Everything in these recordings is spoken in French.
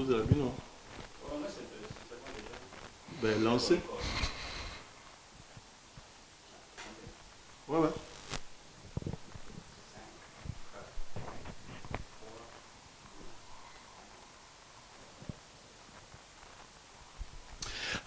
de la bino. Ben, lancez. Ouais, ouais.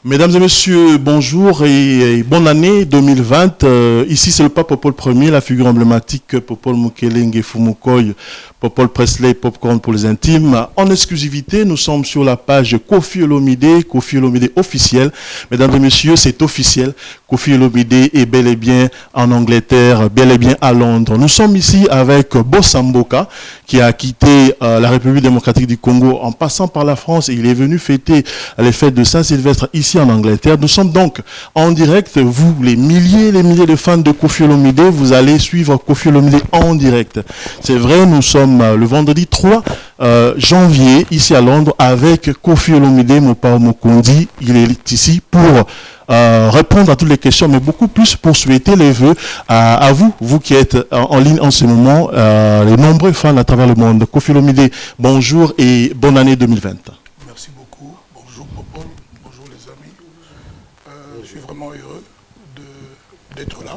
Mesdames et messieurs, bonjour et bonne année 2020. Ici, c'est le pape Popol Ier, la figure emblématique Popol Mukelenge Fumukoy, Popol Presley, Popcorn pour les intimes. En exclusivité, nous sommes sur la page Koffi Olomide officiel. Mesdames et messieurs, c'est officiel. Koffi Olomide est bel et bien en Angleterre, bel et bien à Londres. Nous sommes ici avec Bossa Mboka, qui a quitté la République démocratique du Congo en passant par la France et il est venu fêter les fêtes de Saint-Sylvestre ici en Angleterre. Nous sommes donc en direct. Vous, les milliers de fans de Koffi Olomide, vous allez suivre Koffi Olomide en direct. C'est vrai, nous sommes le vendredi 3 janvier ici à Londres avec Koffi Olomide Mopao Mokondi. Il est ici pour répondre à toutes les questions, mais beaucoup plus pour souhaiter les vœux à vous, vous qui êtes en ligne en ce moment, les nombreux fans à travers le monde. Koffi Olomide, bonjour et bonne année 2020. Merci beaucoup. Bonjour Popol, bonjour les amis. Je suis vraiment heureux d'être là.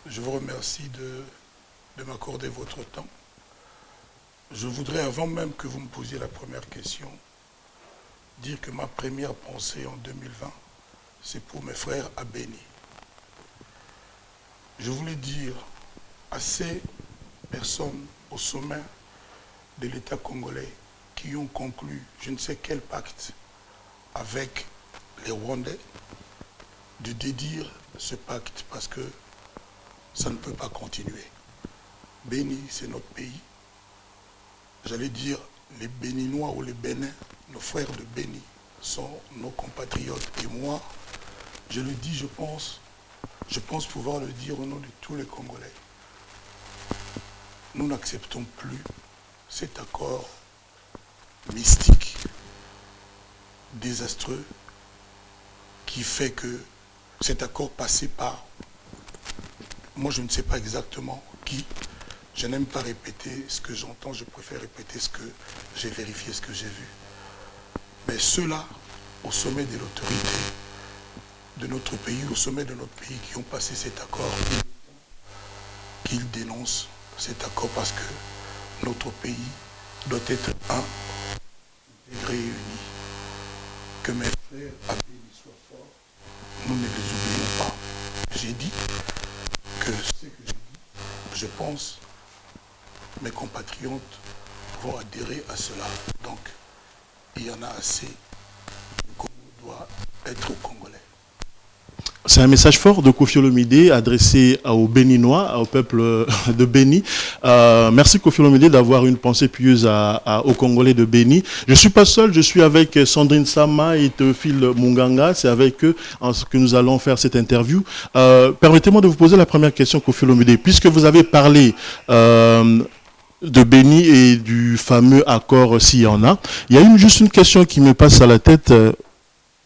Je vous remercie de m'accorder votre temps. Je voudrais, avant même que vous me posiez la première question, dire que ma première pensée en 2020, c'est pour mes frères à Béni. Je voulais dire à ces personnes au sommet de l'État congolais qui ont conclu je ne sais quel pacte avec les Rwandais, de dédire ce pacte parce que ça ne peut pas continuer. Béni, c'est notre pays. J'allais dire les Béninois ou les Bénins, nos frères de Béni sont nos compatriotes. Et moi, je le dis, je pense pouvoir le dire au nom de tous les Congolais. Nous n'acceptons plus cet accord mystique, désastreux, qui fait que cet accord passé par, moi je ne sais pas exactement qui, je n'aime pas répéter ce que j'entends, je préfère répéter ce que j'ai vérifié, ce que j'ai vu. Mais ceux-là, au sommet de l'autorité de notre pays, au sommet de notre pays, qui ont passé cet accord, qu'ils dénoncent cet accord parce que notre pays doit être un, intégré et uni. Que mes frères à Béni soient forts, nous ne les oublions pas. J'ai dit que ce que j'ai dit, je pense, mes compatriotes vont adhérer à cela. Donc, il y en a assez. Le Congo doit être Congolais. C'est un message fort de Koffi Olomide adressé aux Béninois, au peuple de Béni. Merci Koffi Olomide d'avoir une pensée pieuse aux Congolais de Béni. Je ne suis pas seul, je suis avec Sandrine Sama et Théophile Munganga. C'est avec eux que nous allons faire cette interview. Permettez-moi de vous poser la première question, Koffi Olomide. Puisque vous avez parlé de Béni et du fameux accord s'il y en a, il y a juste une question qui me passe à la tête.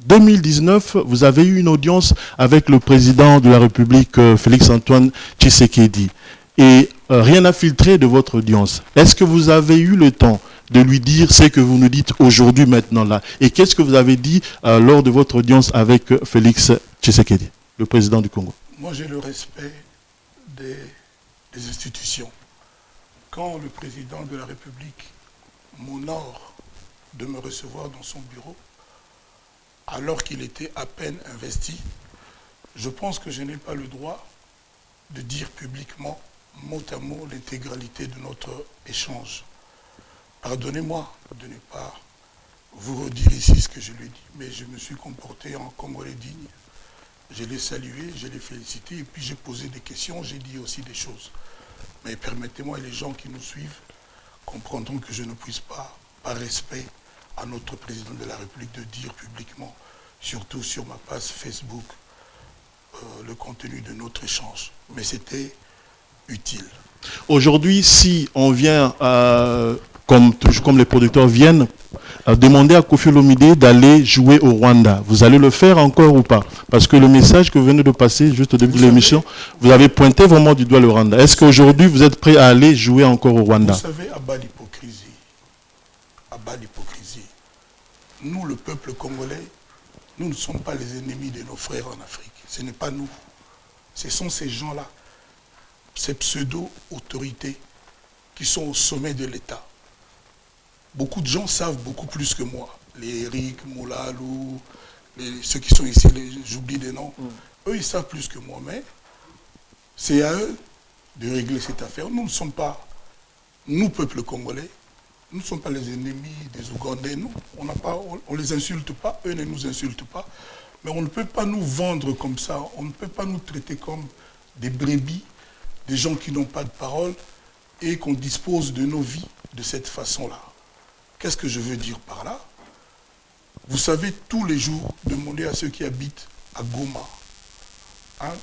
2019, vous avez eu une audience avec le président de la République, Félix-Antoine Tshisekedi. Et rien n'a filtré de votre audience. Est-ce que vous avez eu le temps de lui dire ce que vous nous dites aujourd'hui, maintenant, là? Et qu'est-ce que vous avez dit lors de votre audience avec Félix Tshisekedi, le président du Congo? Moi, j'ai le respect des institutions. Quand le président de la République m'honore de me recevoir dans son bureau, alors qu'il était à peine investi, je pense que je n'ai pas le droit de dire publiquement, mot à mot, l'intégralité de notre échange. Pardonnez-moi de ne pas vous redire ici ce que je lui ai dit, mais je me suis comporté en Congolais digne. Je l'ai salué, je l'ai félicité, et puis j'ai posé des questions, j'ai dit aussi des choses. Mais permettez-moi, et les gens qui nous suivent comprendront que je ne puisse pas, par respect à notre président de la République, de dire publiquement, surtout sur ma page Facebook, le contenu de notre échange. Mais c'était utile. Aujourd'hui, si on vient, comme les producteurs viennent, demander à Koffi Olomide d'aller jouer au Rwanda, vous allez le faire encore ou pas? Parce que le message que vous venez de passer juste au début de l'émission, vous avez pointé vraiment du doigt le Rwanda. Est-ce qu'aujourd'hui, vous êtes prêt à aller jouer encore au Rwanda? Vous savez, à bas l'hypocrisie, nous, le peuple congolais, nous ne sommes pas les ennemis de nos frères en Afrique. Ce n'est pas nous. Ce sont ces gens-là, ces pseudo-autorités qui sont au sommet de l'État. Beaucoup de gens savent beaucoup plus que moi. Les Eric, Moulalou, ceux qui sont ici, j'oublie des noms. Eux, ils savent plus que moi. Mais c'est à eux de régler cette affaire. Nous ne sommes pas, nous, peuple congolais, nous ne sommes pas les ennemis des Ougandais. Nous, on ne les insulte pas, eux ne nous insultent pas. Mais on ne peut pas nous vendre comme ça. On ne peut pas nous traiter comme des brebis, des gens qui n'ont pas de parole et qu'on dispose de nos vies de cette façon-là. Qu'est-ce que je veux dire par là? Vous savez, tous les jours, demandez à ceux qui habitent à Goma, hein,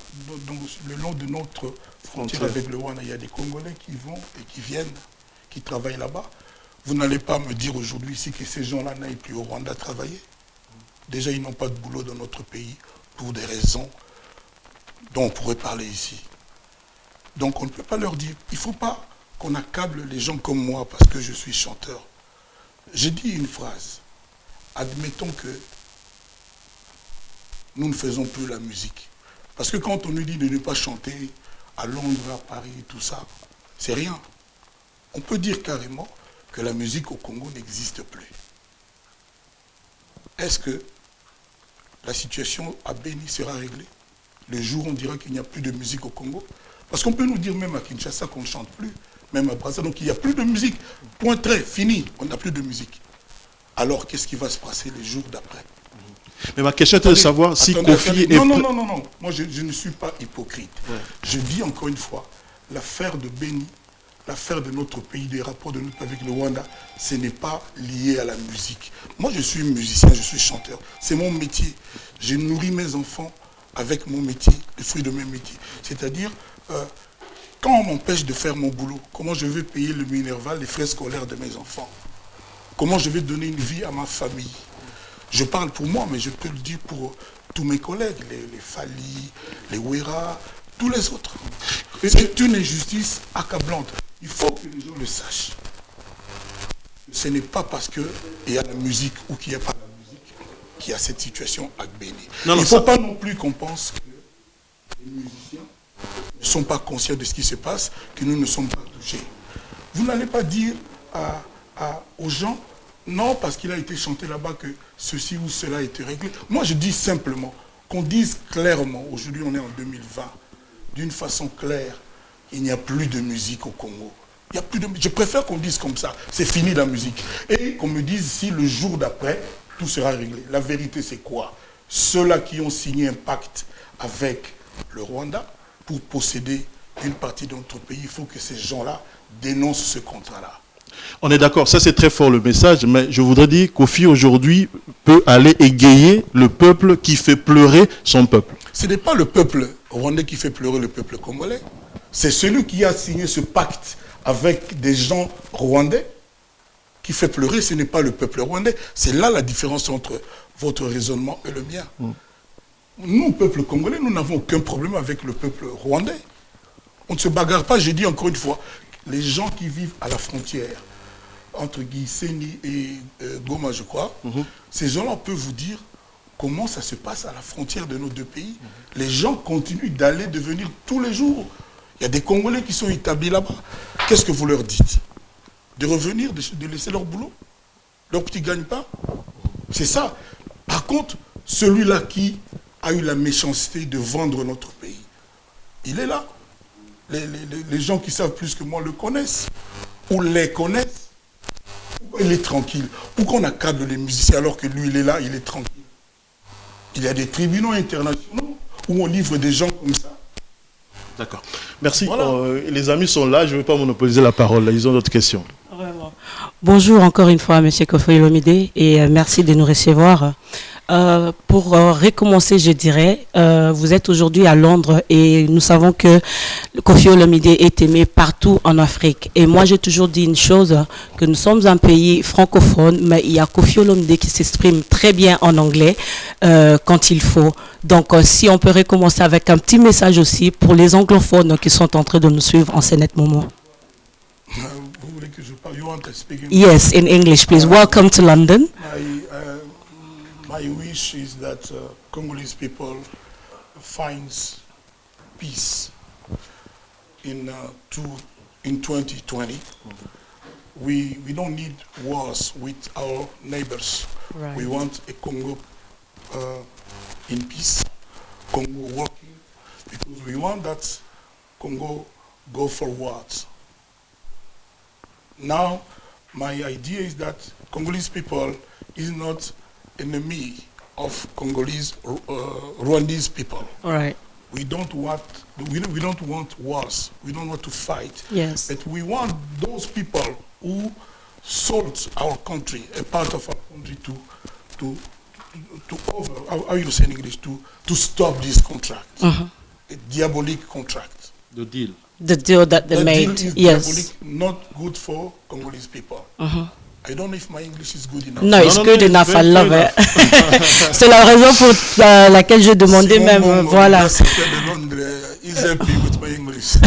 donc, le long de notre frontière avec le Rwanda, il y a des Congolais qui vont et qui viennent, qui travaillent là-bas. Vous n'allez pas me dire aujourd'hui ici que ces gens-là n'aillent plus au Rwanda travailler. Déjà, ils n'ont pas de boulot dans notre pays pour des raisons dont on pourrait parler ici. Donc on ne peut pas leur dire, il ne faut pas qu'on accable les gens comme moi parce que je suis chanteur. J'ai dit une phrase, admettons que nous ne faisons plus la musique. Parce que quand on nous dit de ne pas chanter à Londres, à Paris, tout ça, c'est rien. On peut dire carrément que la musique au Congo n'existe plus. Est-ce que la situation à Béni sera réglée? Le jour où on dira qu'il n'y a plus de musique au Congo? Parce qu'on peut nous dire même à Kinshasa qu'on ne chante plus, même à Brazzaville, donc il n'y a plus de musique. Point très, fini, on n'a plus de musique. Alors qu'est-ce qui va se passer les jours d'après? Mais ma question était de savoir si Kofi est... Non. Moi, je ne suis pas hypocrite. Ouais. Je dis encore une fois, l'affaire de Béni, l'affaire de notre pays, des rapports de notre pays avec le Rwanda, ce n'est pas lié à la musique. Moi, je suis musicien, je suis chanteur. C'est mon métier. J'ai nourri mes enfants avec mon métier, le fruit de mes métiers. C'est-à-dire, quand on m'empêche de faire mon boulot, comment je vais payer le Minerval, les frais scolaires de mes enfants? Comment je vais donner une vie à ma famille? Je parle pour moi, mais je peux le dire pour tous mes collègues, les Fali, les Ouera, tous les autres. C'est une injustice accablante. Il faut que les gens le sachent. Ce n'est pas parce qu'il y a la musique ou qu'il n'y a pas la musique qu'il y a cette situation à Béni. Il ne faut pas non plus qu'on pense que les musiciens ne sont pas conscients de ce qui se passe, que nous ne sommes pas touchés. Vous n'allez pas dire aux gens, non, parce qu'il a été chanté là-bas que ceci ou cela a été réglé. Moi, je dis simplement qu'on dise clairement, aujourd'hui on est en 2020, d'une façon claire, il n'y a plus de musique au Congo. Il y a plus de... Je préfère qu'on dise comme ça, c'est fini la musique. Et qu'on me dise si le jour d'après, tout sera réglé. La vérité, c'est quoi? Ceux-là qui ont signé un pacte avec le Rwanda pour posséder une partie de notre pays, il faut que ces gens-là dénoncent ce contrat-là. On est d'accord, ça c'est très fort le message, mais je voudrais dire qu'Kofi aujourd'hui peut aller égayer le peuple qui fait pleurer son peuple. Ce n'est pas le peuple rwandais qui fait pleurer le peuple congolais. C'est celui qui a signé ce pacte avec des gens rwandais qui fait pleurer, ce n'est pas le peuple rwandais. C'est là la différence entre votre raisonnement et le mien. Nous, peuple congolais, nous n'avons aucun problème avec le peuple rwandais. On ne se bagarre pas, j'ai dit encore une fois, les gens qui vivent à la frontière, entre Gisenyi et Goma, je crois, ces gens-là peuvent vous dire comment ça se passe à la frontière de nos deux pays. Les gens continuent d'aller, de venir tous les jours. Il y a des Congolais qui sont établis là-bas. Qu'est-ce que vous leur dites? De revenir, de laisser leur boulot? Leur petit gagne-pain? C'est ça. Par contre, celui-là qui a eu la méchanceté de vendre notre pays, il est là. Les gens qui savent plus que moi le connaissent, ou les connaissent. Pourquoi il est tranquille? Pourquoi on accable les musiciens alors que lui, il est là, il est tranquille? Il y a des tribunaux internationaux où on livre des gens comme ça. D'accord. Merci. Voilà. Les amis sont là, je ne vais pas monopoliser la parole. Ils ont d'autres questions. Vraiment. Bonjour encore une fois, M. Kofi Olomide, et merci de nous recevoir. Pour recommencer, je dirais, vous êtes aujourd'hui à Londres et nous savons que Kofi Olomide est aimé partout en Afrique. Et moi, j'ai toujours dit une chose, que nous sommes un pays francophone, mais il y a Kofi Olomide qui s'exprime très bien en anglais quand il faut. Donc, si on peut recommencer avec un petit message aussi pour les anglophones qui sont en train de nous suivre en ce net moment. Vous voulez que je parle? You want to speak in Yes, in English, please. Welcome to London. My wish is that Congolese people finds peace in 2020. We don't need wars with our neighbors. Right. We want a Congo in peace, Congo working, because we want that Congo go forward. Now, my idea is that Congolese people is not enemy of Congolese Rwandese people. All right. We don't want wars. We don't want to fight. Yes. But we want those people who sold our country, a part of our country, to how you say in English, to stop this contract, a diabolic contract. The deal. The deal that they The made. deal is Yes. diabolic, not good for Congolese people. I don't know if my English is good enough. No, it's no, good it's enough. I very love good it. C'est la raison pour laquelle je demandais Simon même. Bongo, Voilà. Université de Londres, is happy with my English.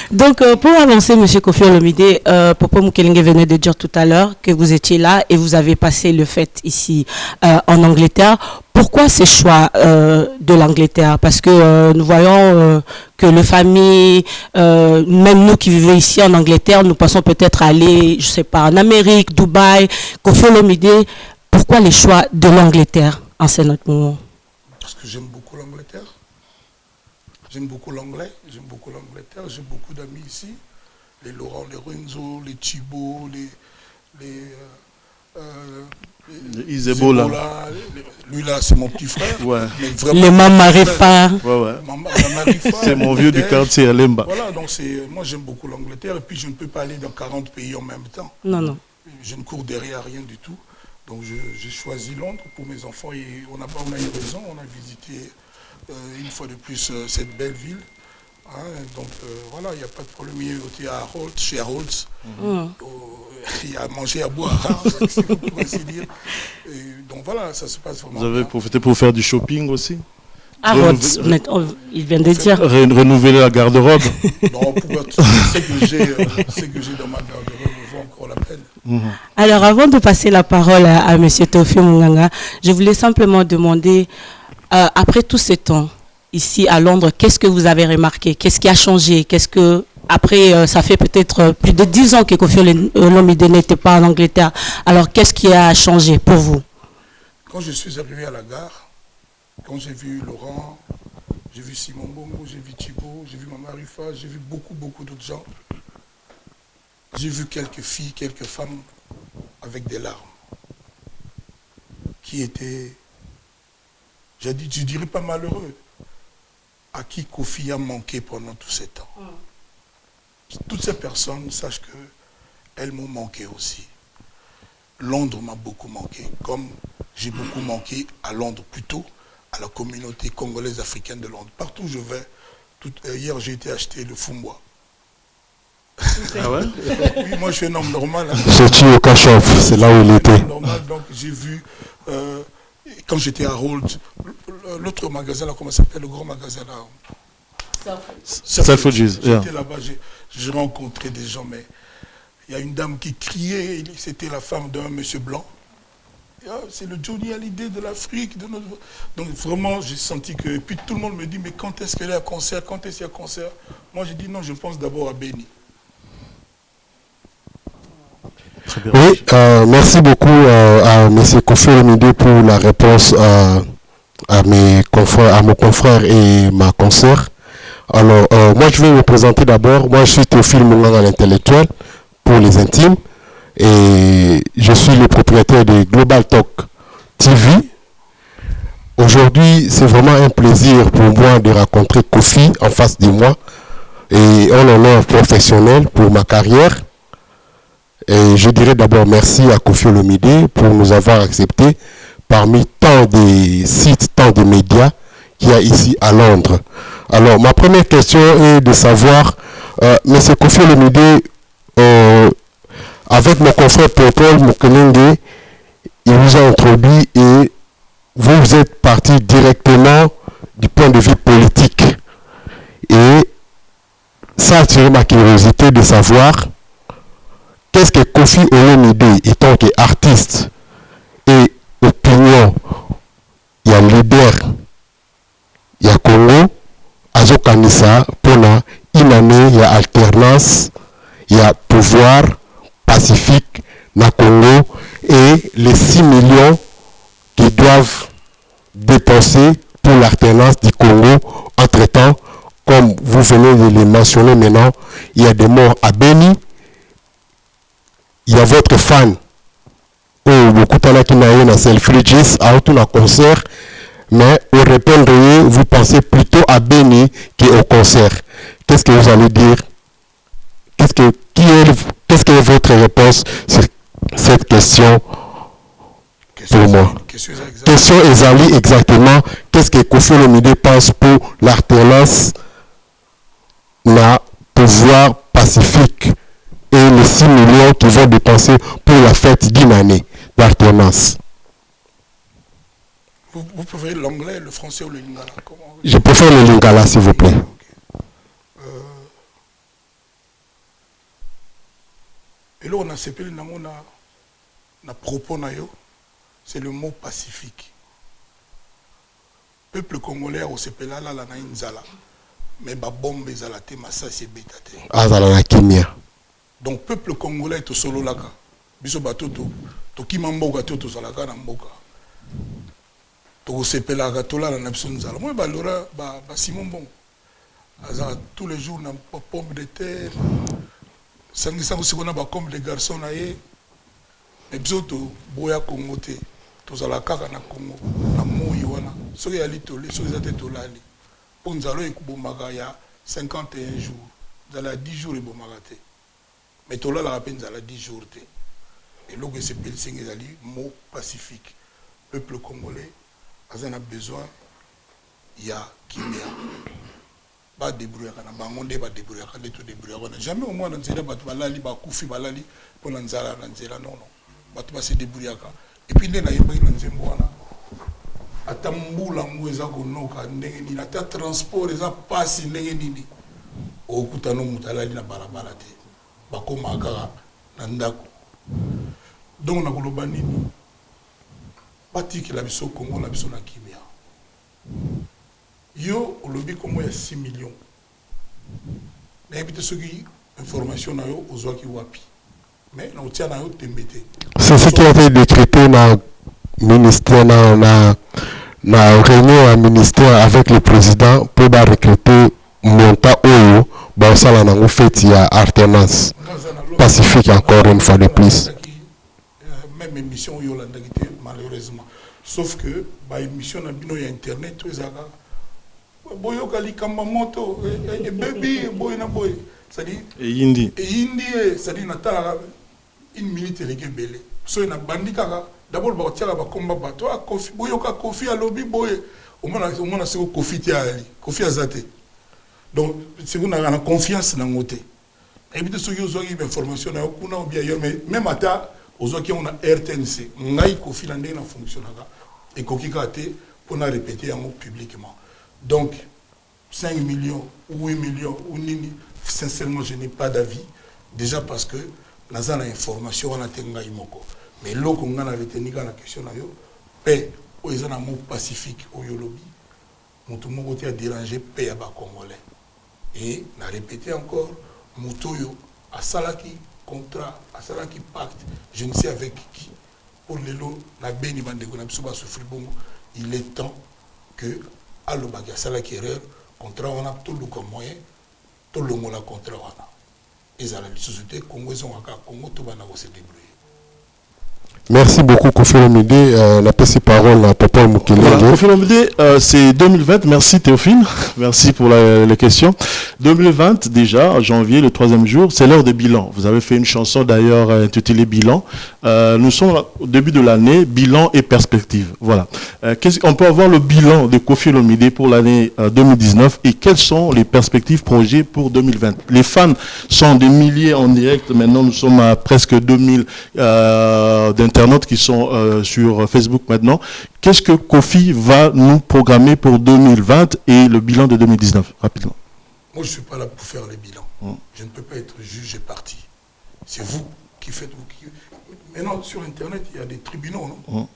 Donc, pour avancer, M. Kofi Olomide, Popo Mukelenge venait de dire tout à l'heure que vous étiez là et vous avez passé le fête ici en Angleterre. Pourquoi ce choix de l'Angleterre? Parce que nous voyons que les familles, même nous qui vivons ici en Angleterre, nous pensons peut-être aller, je sais pas, en Amérique, Dubaï. Kofi Olomide, pourquoi les choix de l'Angleterre en ce moment? Parce que j'aime beaucoup l'Angleterre. J'aime beaucoup l'anglais, j'aime beaucoup l'Angleterre, j'ai beaucoup d'amis ici. Les Laurent, les Renzo, les Thibault, les Isebola. Lui là, c'est mon petit frère. Ouais. Mais vraiment, Les Mamarifa. Ouais. Marifa, C'est mon vieux du quartier à Lemba. Voilà, donc moi j'aime beaucoup l'Angleterre et puis je ne peux pas aller dans 40 pays en même temps. Non, non. Je ne cours derrière rien du tout. Donc j'ai choisi Londres pour mes enfants et on a eu raison, on a visité une fois de plus cette belle ville. Hein, donc voilà, il n'y a pas de problème. Il y a été à Harold, chez Harold. Il y a à manger, à boire, hein, si vous pouvez ainsi dire. Et donc voilà, ça se passe vraiment. Vous avez bien. profité pour faire du shopping aussi? Il vient de dire. Renouveler la garde-robe? Non, ce que j'ai dans ma garde-robe vaut encore la peine. Alors, avant de passer la parole à M. Théophile Munganga, je voulais simplement demander, après tout ce temps, ici à Londres, qu'est-ce que vous avez remarqué? Qu'est-ce qui a changé? Après, ça fait peut-être plus de 10 ans que Kofi Olomide n'était pas en Angleterre. Alors, qu'est-ce qui a changé pour vous? Quand je suis arrivé à la gare, quand j'ai vu Laurent, j'ai vu Simon Bongo, j'ai vu Thibault, j'ai vu Mamarifa, j'ai vu beaucoup d'autres gens. J'ai vu quelques filles, quelques femmes avec des larmes qui étaient, je dirais pas malheureux, à qui Kofi a manqué pendant tous ces temps. Toutes ces personnes sachent qu'elles m'ont manqué aussi. Londres m'a beaucoup manqué, comme j'ai beaucoup manqué à Londres, plutôt à la communauté congolaise africaine de Londres. Partout où je vais, hier j'ai été acheter le fumbois. Ah ouais? Oui, moi je suis un homme normal. Hein. J'étais au Cachov, c'est là où il était. Normal, donc j'ai vu, quand j'étais à Harold, l'autre magasin là, comment ça s'appelle, le grand magasin là? Selfridges. J'étais là-bas, j'ai rencontré des gens, mais il y a une dame qui criait, c'était la femme d'un monsieur blanc. C'est le Johnny Hallyday de l'Afrique. Donc vraiment, j'ai senti que... Et puis tout le monde me dit, mais quand est-ce qu'il y a un concert? Quand est-ce qu'il y a un concert? Moi, j'ai dit, non, je pense d'abord à Béni. Oui, merci beaucoup à M. Kofi Olomide pour la réponse à mon confrère et ma consoeur. Alors, moi, je vais me présenter d'abord. Moi, je suis Théophile Munganga, l'intellectuel, pour les intimes. Et je suis le propriétaire de Global Talk TV. Aujourd'hui, c'est vraiment un plaisir pour moi de rencontrer Kofi en face de moi. Et un honneur professionnel pour ma carrière. Et je dirais d'abord merci à Kofi Olomide pour nous avoir acceptés parmi tant de sites, tant de médias qu'il y a ici à Londres. Alors, ma première question est de savoir, M. Kofi Olomide, avec mon confrère Paul Mukelenge, il vous a introduit et vous êtes parti directement du point de vue politique. Et ça a attiré ma curiosité de savoir qu'est-ce que Kofi Olomide, étant qu'artiste et opinion Kanisa pour une année, il y a alternance, il y a pouvoir pacifique na Congo et les 6 millions qui doivent dépenser pour l'alternance du Congo. Entre-temps, comme vous venez de le mentionner maintenant, il y a des morts à Beni, il y a votre fan, beaucoup de qui n'a eu un self-regis, à un concert, mais au répondrier, vous pensez plutôt à Beni qu'au concert. Qu'est-ce que vous allez dire? Qu'est-ce que est votre réponse sur cette question pour moi? Question Ezali exactement. Qu'est-ce que Kofi Olomide pense pour l'alternance na pouvoir pacifique et les 6 millions qui vont dépenser pour la fête d'une année d'alternance? Vous préférez l'anglais, le français ou le lingala? Je préfère le lingala, s'il vous plaît. Et là, on a CP, na propos nayo, c'est le mot pacifique. Peuple congolais au CP là, na inzala. Mais ba bombe ezala te, massa c'est bétate. Azala na kimia. Donc peuple congolais est au solo laka. Biso batoto, to kimamboka to zalaka na mboka. To CP là to la na biso nzala. Moi ba lora ba Simon Bon. Azala tous les jours na pomme de terre. Sangisa aussi qu'on a comme les garçons na ye. Et biso to boya Congo te. To zalaka na Congo na moyi wana. Soki ali tolé, soki zate tolali. Pour nous allons écouter 51 jours. Dans les 10 jours, il mais tout là, la peine, dans les 10 jours. Et là, c'est le mot pacifique. Peuple congolais, on a besoin, il y a Kimia. Pas débrouiller, on va débrouiller, jamais au moins, on ne va pas aller, Koufi, balali, pour l'anzala, non, non. On va se débrouiller. Et puis, il y a ata mbula mweza konoka ndenge nini ata transport eza pasi ndenge nini okutano mutalali na barabara te bakoma kaka na ndako. Donc na koloba nini batiki la biso Congo la biso na kimia yo olobi Congo ya 6 millions na ebite soki information na yo ozwaki wapi mais na otia na yo tembete. C'est ce qui a été décrété dans ministère na réunion à ministère avec le président pour recruter monta oyo bon ça là na fait il y a alternance pacifique encore une fois de plus. Même émission yo la malheureusement sauf que ba émission na bino ya internet to ezaka boyo kali kamba moto et baby boy na boy ça dit et indi ça dit na tala une minute les belé so na bandika. D'abord, il y a un combat bateau. Il y a un Kofi à lobby. Au moins, c'est un Kofi qui a ali. Kofi a zaté. Donc, si vous avez confiance dans le côté. Et puis, si vous avez une information, même à ta, vous avez un RTNC. Vous avez un Kofi qui a fonctionné. Et Kofi a été pour répéter publiquement. Donc, 5 millions, 8 millions, ou nini, sincèrement, je n'ai pas d'avis. Déjà parce que, nous avons l'information, on a été mais là, on a retenu la question, paix, où ils ont un mot pacifique, au Yolobi, tout le monde a dérangé paix à Congolais. Et on a répété encore, Moutoyo, à Salaki contrat, à Salaki pacte, je ne sais avec qui, pour les lots, la béni bande de souffrir bon, il est temps que, à l'Obaga, Salaki erreur, contrat, on a tout le moyen, tout le monde a contrat, on a. Ils ont la société, Congo, ils ont un Congo, tout le monde se débrouiller. Merci beaucoup Kofi Olomide. La petite parole à Papa Mukele. Voilà, Kofi Olomide, c'est 2020. Merci Théophile. Merci pour les questions. 2020 déjà, en janvier, le 3e jour, c'est l'heure des bilans. Vous avez fait une chanson d'ailleurs intitulée Bilan. Nous sommes au début de l'année, bilan et perspective. Voilà. On peut avoir le bilan de Kofi Olomide pour l'année 2019 et quelles sont les perspectives projets pour 2020. Les fans sont des milliers en direct. Maintenant, nous sommes à presque 2000 d'internautes qui sont sur Facebook maintenant. Qu'est-ce que Kofi va nous programmer pour 2020 et le bilan de 2019, rapidement? Moi, je ne suis pas là pour faire les bilans. Je ne peux pas être juge et parti. C'est vous qui faites. Maintenant, sur Internet, il y a des tribunaux, non?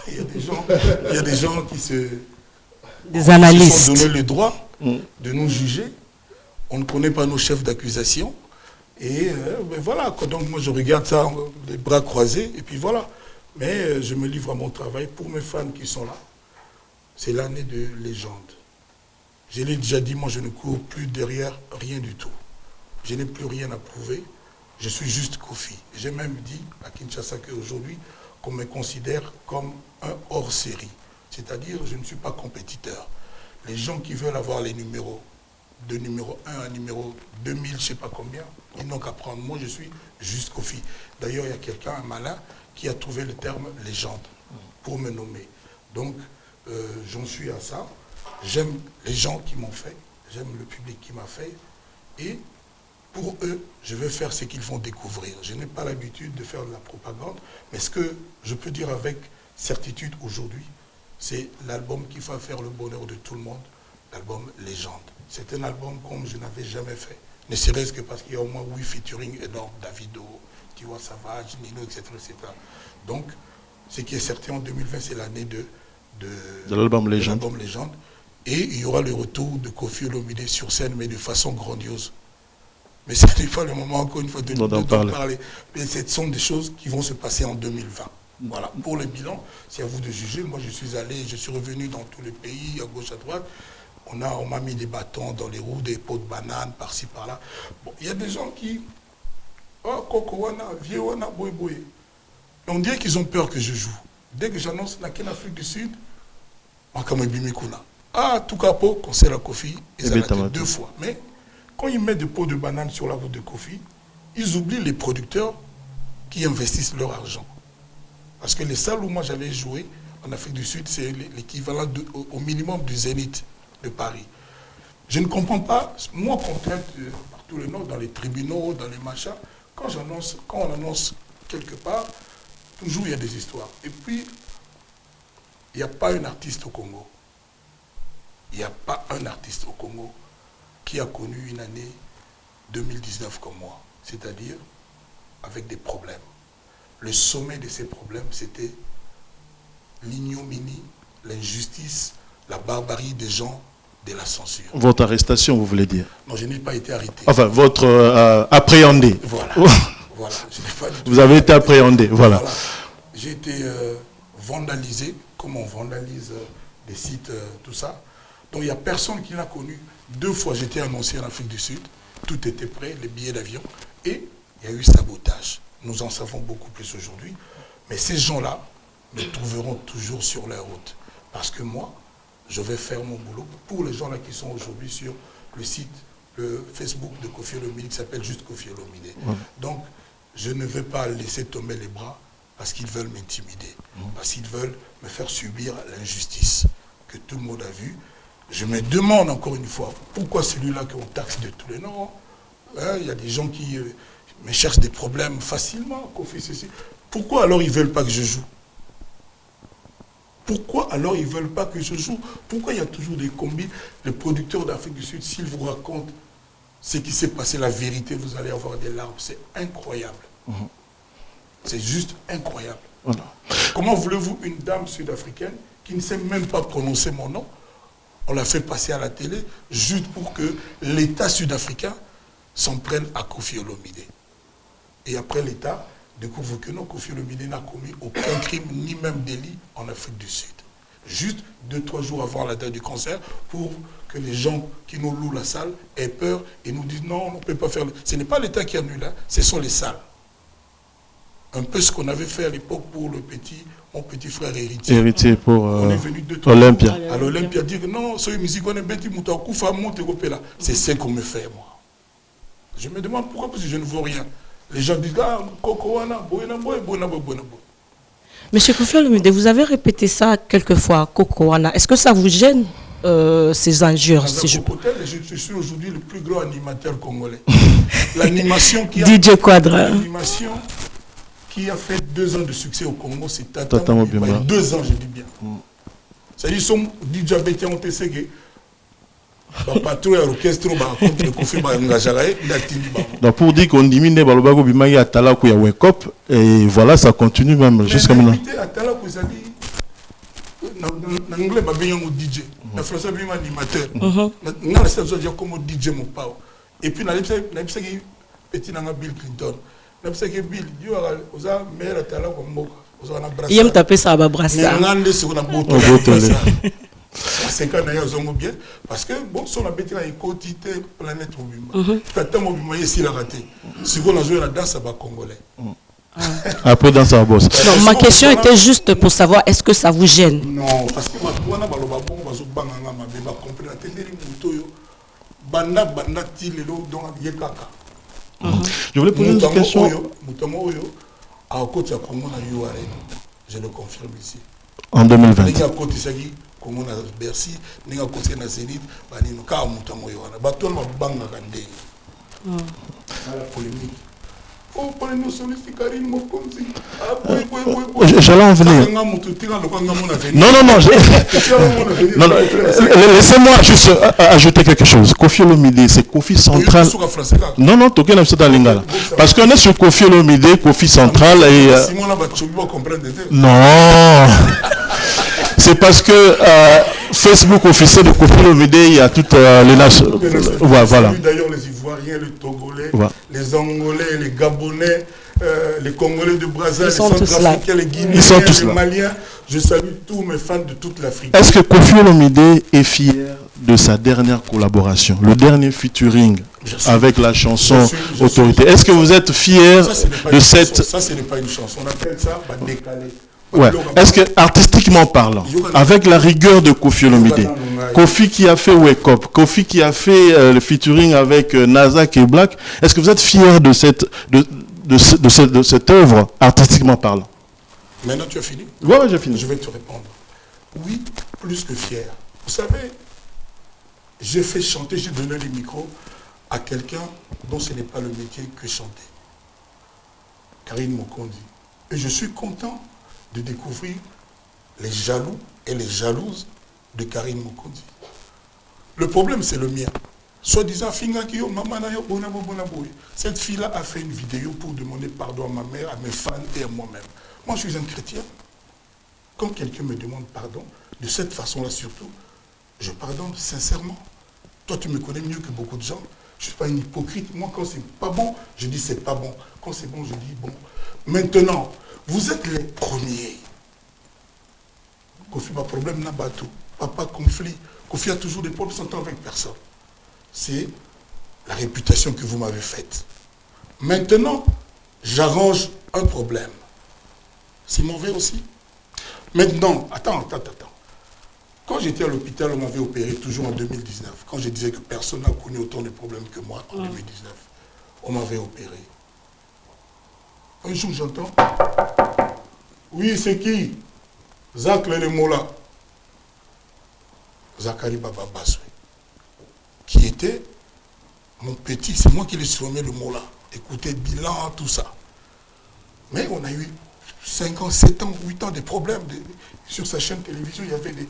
Il y a des gens qui se... Des analystes. Qui se sont donné le droit de nous juger. On ne connaît pas nos chefs d'accusation. Et ben voilà, donc moi je regarde ça, les bras croisés, et puis voilà. Mais je me livre à mon travail. Pour mes fans qui sont là, c'est l'année de légende. Je l'ai déjà dit, moi je ne cours plus derrière rien du tout. Je n'ai plus rien à prouver. Je suis juste Kofi. J'ai même dit à Kinshasa qu'aujourd'hui, qu'on me considère comme un hors-série. C'est-à-dire, je ne suis pas compétiteur. Les gens qui veulent avoir les numéros, de numéro 1 à numéro 2000, je ne sais pas combien, ils n'ont qu'à prendre. Moi, je suis juste Kofi. D'ailleurs, il y a quelqu'un, un malin, qui a trouvé le terme légende pour me nommer. Donc, j'en suis à ça. J'aime les gens qui m'ont fait, j'aime le public qui m'a fait, et pour eux, je vais faire ce qu'ils vont découvrir. Je n'ai pas l'habitude de faire de la propagande, mais ce que je peux dire avec certitude aujourd'hui, c'est l'album qui va faire le bonheur de tout le monde, l'album Légende. C'est un album comme je n'avais jamais fait, ne serait-ce que parce qu'il y a au moins 8 featuring énormes, Davido, Tiwa Savage, Nino, etc., etc. Donc, ce qui est certain en 2020, c'est l'année de l'album Légende. Et il y aura le retour de Koffi Olomide sur scène, mais de façon grandiose. Mais ce n'est pas le moment, encore une fois, d'en parler. Mais ce sont des choses qui vont se passer en 2020. Voilà. Pour le bilan, c'est à vous de juger. Moi, je suis revenu dans tous les pays, à gauche, à droite. On m'a mis des bâtons dans les roues, des pots de bananes, par-ci, par-là. Bon, il y a des gens qui... Oh, Kokowana, Viewana, Boy Boy. On dirait qu'ils ont peur que je joue. Dès que j'annonce la Afrique du Sud, Makamebimikuna. Ah, tout capot, concert à Kofi, ils ont 2 fois. Mais quand ils mettent des pots de bananes sur la route de Kofi, ils oublient les producteurs qui investissent leur argent. Parce que les salles où moi j'avais joué en Afrique du Sud, c'est l'équivalent au minimum du Zénith de Paris. Je ne comprends pas, moi qu'on traite par tous les noms, dans les tribunaux, dans les machins, quand on annonce quelque part, toujours il y a des histoires. Et puis, il n'y a pas un artiste au Congo. Il n'y a pas un artiste au Congo qui a connu une année 2019 comme moi. C'est-à-dire avec des problèmes. Le sommet de ces problèmes, c'était l'ignominie, l'injustice, la barbarie des gens, de la censure. Votre arrestation, vous voulez dire? Non, je n'ai pas été arrêté. Enfin, votre appréhendé. Voilà. Voilà. Je n'ai pas du tout vous avez été appréhendé, voilà. J'ai été vandalisé, comme on vandalise des sites, tout ça. Donc il n'y a personne qui l'a connu. 2 fois, j'étais annoncé en Afrique du Sud. Tout était prêt, les billets d'avion. Et il y a eu sabotage. Nous en savons beaucoup plus aujourd'hui. Mais ces gens-là me trouveront toujours sur leur route. Parce que moi, je vais faire mon boulot pour les gens-là qui sont aujourd'hui sur le site, le Facebook de Koffi Olomide, qui s'appelle juste Koffi Olomide. Donc, je ne vais pas laisser tomber les bras parce qu'ils veulent m'intimider, parce qu'ils veulent me faire subir l'injustice que tout le monde a vue. Je me demande encore une fois, pourquoi celui-là qu'on taxe de tous les noms? Il y a des gens qui me cherchent des problèmes facilement, Koffi, ceci. Pourquoi alors ils ne veulent pas que je joue? Pourquoi alors ils ne veulent pas que je joue? Pourquoi il y a toujours des combis? Les producteurs d'Afrique du Sud, s'ils vous racontent ce qui s'est passé, la vérité, vous allez avoir des larmes. C'est incroyable. C'est juste incroyable. Voilà. Comment voulez-vous une dame sud-africaine qui ne sait même pas prononcer mon nom? On l'a fait passer à la télé juste pour que l'État sud-africain s'en prenne à Koffi Olomide. Et après l'État découvre que non, Koffi Olomide n'a commis aucun crime, ni même délit en Afrique du Sud. Juste 2-3 jours avant la date du concert, pour que les gens qui nous louent la salle aient peur et nous disent non, on ne peut pas faire... Ce n'est pas l'État qui annule, hein, ce sont les salles. Un peu ce qu'on avait fait à l'époque pour mon petit frère héritier. Héritier pour on est venu Olympia. À l'Olympia dire que non, c'est une musique, on est bêti, c'est ce qu'on me fait, moi. Je me demande pourquoi, parce que je ne vois rien. Les gens disent, ah, Kokowana, Boyana Boy, Boyana Boy, Boyana Boy. Monsieur Koffi Olomide, vous avez répété ça quelques fois, Kokowana. Est-ce que ça vous gêne, ces injures je suis aujourd'hui le plus grand animateur congolais. L'animation qui a... DJ Quadra. L'animation qui a fait 2 ans de succès au Congo, c'est Tata Mobimba. 2 ans, je dis bien. C'est-à-dire, son DJ Bétia Ontesege, patron et l'orchestre, donc pour dire qu'on diminue Balobago Bimagi à Talakou, il y a Wake Up, et voilà, ça continue même jusqu'à maintenant. En anglais, je suis DJ. En français, je suis animateur. Dans le sens où je suis comme DJ mon père. Et puis, je suis petit Bill Clinton. Je suis Bill, je suis meilleur talent comme moi. Il aime taper ça à brasser. C'est quand même bien parce que bon, si on a bêté à écouter planète mobile, tata mobile ici la raté. Si on a joué la danse à bas congolais. Après dans sa bosse. Non, ma question était juste pour savoir est-ce que ça vous gêne? Non, parce que moi on a baloba bon bazo banganga mabe ba comprendre atendeli mutoyo banda ti lelo donc yekaka. Je voulais poser une question. Mutomo oyo à côté à Congo na URL. Je le confirme ici. En 2020. Comme on a Bercy, nous avons conseillé la Zénith, nous avons la polémique. Oh, polémique soliste Karine Mokonzi. J'allais en venir. Non, laissez-moi juste ajouter quelque chose. Kofi Olomide, c'est Kofi Central. Non, Token Absota Lingala. Parce qu'on est sur Kofi Olomide, Kofi Central et. Non. C'est parce que Facebook officiel de Kofi Olomide, il y a toutes les nations. Voilà. D'ailleurs, les Ivoiriens, les Togolais, les Angolais, les Gabonais, les Congolais de Brazzaville, les Centrafricains, les Guinéens, les Maliens. Je salue tous mes fans de toute l'Afrique. Est-ce que Kofi Olomide est fier de sa dernière collaboration, le dernier featuring avec la chanson Autorité? Est-ce que vous êtes fier de cette... Ça, ce n'est pas une chanson. On appelle ça décalé. Ouais. Est-ce que, artistiquement parlant, avec la rigueur de Kofi Olomide, Kofi qui a fait Wake Up, Kofi qui a fait le featuring avec Nazak et Black, est-ce que vous êtes fier de cette œuvre, artistiquement parlant? Maintenant, tu as fini? Oui, j'ai fini. Je vais te répondre. Oui, plus que fier. Vous savez, j'ai fait chanter, j'ai donné les micros à quelqu'un dont ce n'est pas le métier que chanter. Karine Mokondi. Et je suis content de découvrir les jaloux et les jalouses de Karine Mokondi. Le problème, c'est le mien. Soi-disant, cette fille-là a fait une vidéo pour demander pardon à ma mère, à mes fans et à moi-même. Moi, je suis un chrétien. Quand quelqu'un me demande pardon, de cette façon-là surtout, je pardonne sincèrement. Toi, tu me connais mieux que beaucoup de gens. Je ne suis pas un hypocrite. Moi, quand c'est pas bon, je dis c'est pas bon. Quand c'est bon, je dis bon. Maintenant, vous êtes les premiers. Kofi, pas problème, n'a pas tout. Papa, conflit. Kofi a toujours des problèmes, s'entend avec personne. C'est la réputation que vous m'avez faite. Maintenant, j'arrange un problème. C'est mauvais aussi. Maintenant, attends. Quand j'étais à l'hôpital, on m'avait opéré toujours en 2019. Quand je disais que personne n'a connu autant de problèmes que moi en 2019, on m'avait opéré. Un jour, j'entends. Oui, c'est qui? Zach Lemola. Zachary Baba Baswe. Qui était mon petit. C'est moi qui l'ai surnommé le Mola. Écoutez, bilan, tout ça. Mais on a eu 5 ans, 7 ans, 8 ans de problèmes. Sur sa chaîne télévision, il y avait des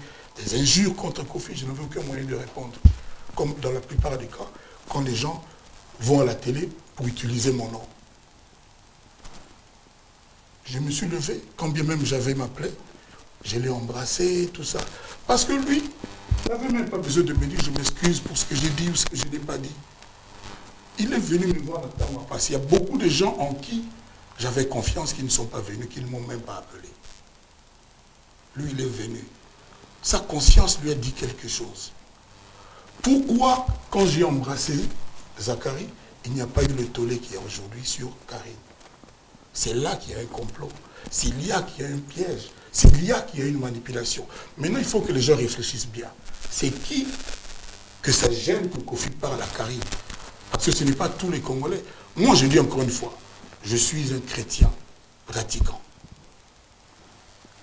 injures contre Kofi. Je n'avais aucun moyen de répondre. Comme dans la plupart des cas, quand les gens vont à la télé pour utiliser mon nom. Je me suis levé, quand bien même j'avais ma plaie, je l'ai embrassé, tout ça. Parce que lui, il n'avait même pas besoin de me dire je m'excuse pour ce que j'ai dit ou ce que je n'ai pas dit. Il est venu me voir dans ma passe. Il y a beaucoup de gens en qui j'avais confiance qui ne sont pas venus, qui ne m'ont même pas appelé. Lui, il est venu. Sa conscience lui a dit quelque chose. Pourquoi, quand j'ai embrassé Zachary, il n'y a pas eu le tollé qu'il y a aujourd'hui sur Karine? C'est là qu'il y a un complot. C'est là qu'il y a un piège. C'est là qu'il y a une manipulation. Maintenant, il faut que les gens réfléchissent bien. C'est qui que ça gêne que Kofi parle à Karine? Parce que ce n'est pas tous les Congolais. Moi, je dis encore une fois, je suis un chrétien pratiquant.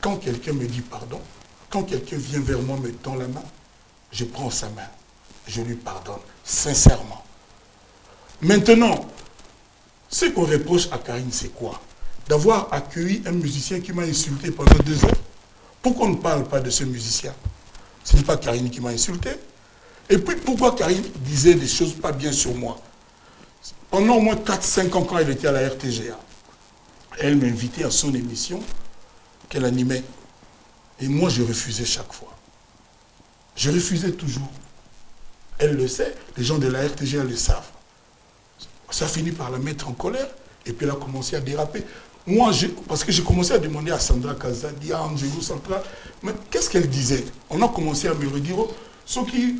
Quand quelqu'un me dit pardon, quand quelqu'un vient vers moi, me tend la main, je prends sa main. Je lui pardonne, sincèrement. Maintenant, ce qu'on reproche à Karine, c'est quoi? D'avoir accueilli un musicien qui m'a insulté pendant 2 ans. Pourquoi on ne parle pas de ce musicien? Ce n'est pas Karine qui m'a insulté. Et puis, pourquoi Karine disait des choses pas bien sur moi? Pendant au moins 4-5 ans, quand elle était à la RTGA, elle m'invitait à son émission qu'elle animait. Et moi, je refusais chaque fois. Je refusais toujours. Elle le sait, les gens de la RTG le savent. Ça finit par la mettre en colère, et puis elle a commencé à déraper. Moi, parce que j'ai commencé à demander à Sandra Kazadi, à Angelo Central, mais qu'est-ce qu'elle disait? On a commencé à me redire, ceux qui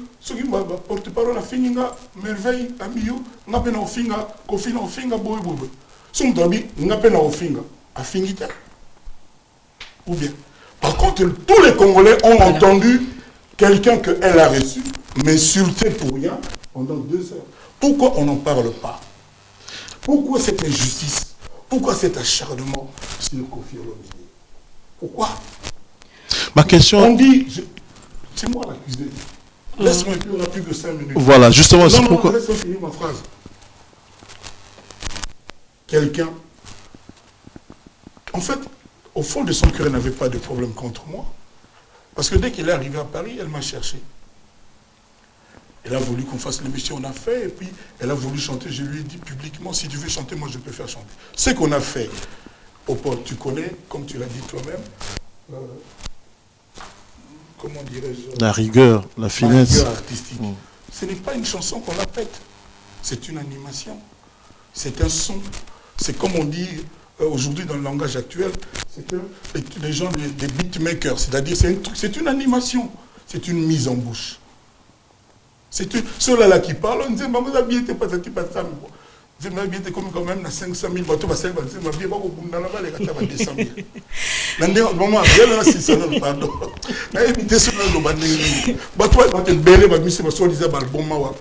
porte-parole à Fininga, merveille, amiyo, n'a pas na Finga, Kofi na Finga, boy. Son d'abi, n'a pas na Finga, à Fingita. Ou bien. Par contre, tous les Congolais ont entendu quelqu'un qu'elle a reçu, m'insulter pour rien pendant 2 heures. Pourquoi on n'en parle pas? Pourquoi cette injustice? Pourquoi cet acharnement sur Kofi Olomide? Pourquoi? Ma question... On dit... C'est moi l'accusé. Laisse-moi, on n'a plus que 5 minutes. Voilà, justement, c'est pourquoi... Laisse-moi finir ma phrase. Quelqu'un... En fait, au fond de son cœur, elle n'avait pas de problème contre moi. Parce que dès qu'elle est arrivée à Paris, elle m'a cherché. Elle a voulu qu'on fasse l'émission, on a fait, et puis elle a voulu chanter. Je lui ai dit publiquement, si tu veux chanter, moi je peux faire chanter. Ce qu'on a fait, Popol, tu connais, comme tu l'as dit toi-même, comment dirais-je? La rigueur, la finesse. La rigueur artistique. Ce n'est pas une chanson qu'on la pète. C'est une animation. C'est un son. C'est comme on dit aujourd'hui dans le langage actuel, c'est que les gens, des beatmakers, c'est-à-dire c'est une animation. C'est une mise en bouche. C'est ceux-là qui parlent, on dit, vous avez bien été pas ça. Vous avez bien été comme quand même 500 000 bateaux, parce que vous avez bien été 200 000. Maman, bien là, c'est ça, pardon. Mais évitez ce que vous avez dit. Bateau, vous avez belé, vous avez mis ce que vous avez dit, bon, mawa.